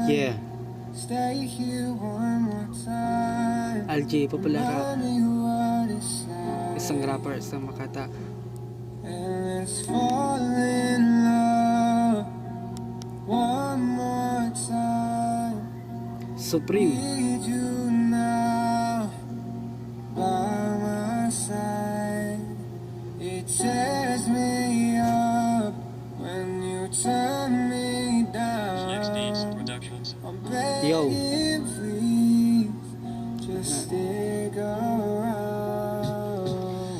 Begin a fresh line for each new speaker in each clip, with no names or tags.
Yeah. LJ, popular rap. Isang rapper, isang Makata. Supreme.
It tears me up when you turn me down. I'm begging, please, just stick around.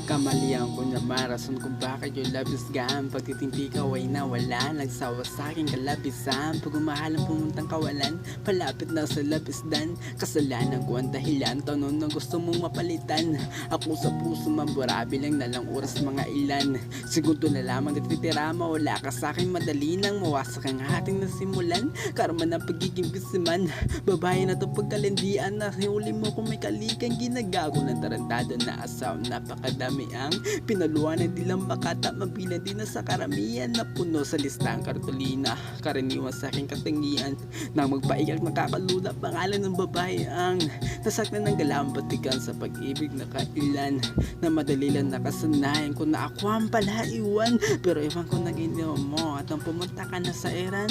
Kamalian ko na marason kung bakit yung labis gam. Pagtitimpi ka ay nawala, nagsawa sa aking kalabisan. Pag umahalang pumuntang kawalan, palapit na sa labisdan. Kasalanan ko ang dahilan, tanong na gusto mong mapalitan. Ako sa puso mambura, bilang na lang oras mga ilan. Segundo na lamang natitira, mawala ka sa akin, madali nang mawasak ang ating nasimulan. Karma ng pagiging bisiman, babae na to pagkalandian. Nahuli mo kung may kalikang ginagago ng tarantado na asaw. Napakadami ang pinaluan ng dilang Makata, mabilang din na sa karamihan. Na puno sa listang kartolina, karaniwan sa aking katangian. Nang magpaiyak nakakalula, pangalan ng babae ang nasaktan ng galawang batikan sa pag-ibig na kailan. Na madali lang nakasanayan ko na ako ang palaiwan. Pero ewan ko nang ginawa mo at nang pumunta ka na sa Iran,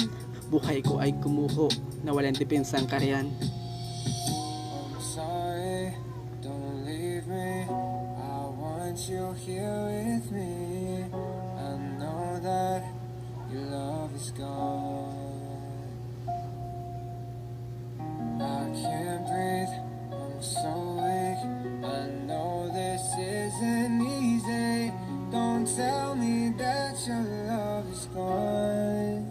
buhay ko ay gumuho na walang depensang karyan.
I'm sorry, don't leave me. I want you here with me. I know that your love is gone. I can't breathe, I'm so weak. I know this isn't easy. Don't tell me that your love is gone.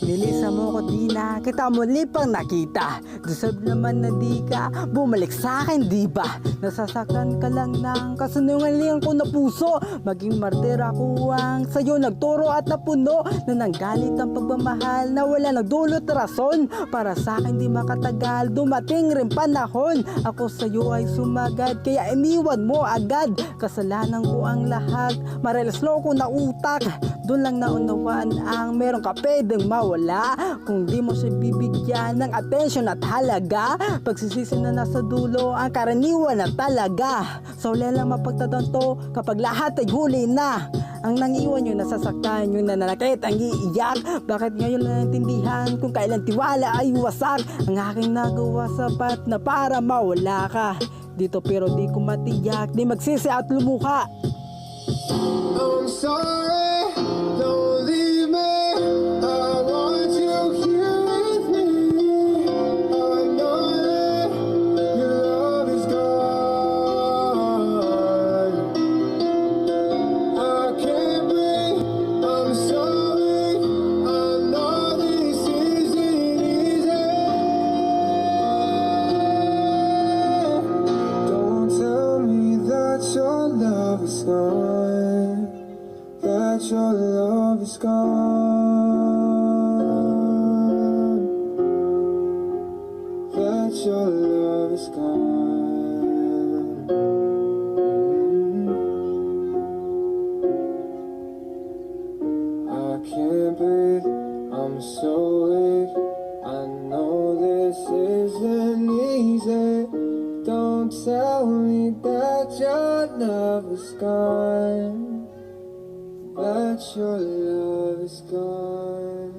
Nilisa mo ko di na kita muli pang nakita. Deserve naman na di ka bumalik sa akin, di ba? Nasasaktan ka lang ng kasinungalingan ko na puso. Maging martir ako ang sa'yo nagturo at napuno na nanggalit ang pagmamahal na wala nagdulot na rason. Para sa akin di makatagal, dumating rin panahon. Ako sa'yo ay sumagad, kaya iniwan mo agad. Kasalanan ko ang lahat, marelaslo ko na utak. Doon lang naunawaan ang meron ka pwedeng mawala. Kung di mo siya bibigyan ng atensyon at halaga, pagsisisi na nasa dulo ang karaniwan na talaga. So lang mapagtatanto kapag lahat ay huli na. Ang nangiwan yung nasasaktan, yung nananakit, ang iiyak. Bakit ngayon naintindihan kung kailan tiwala ay wasak? Ang aking nagawa sapat na para mawala ka dito, pero di ko matiyak, di magsisi at lumuha.
I'm sorry, don't leave me. I want you here with me. I know that your love is gone. I can't breathe, I'm sorry. I know this isn't easy. Don't tell me that your love is gone. That your love is gone. That your love is gone. I can't breathe, I'm so weak. I know this isn't easy. Don't tell me that your love is gone. That your love is gone.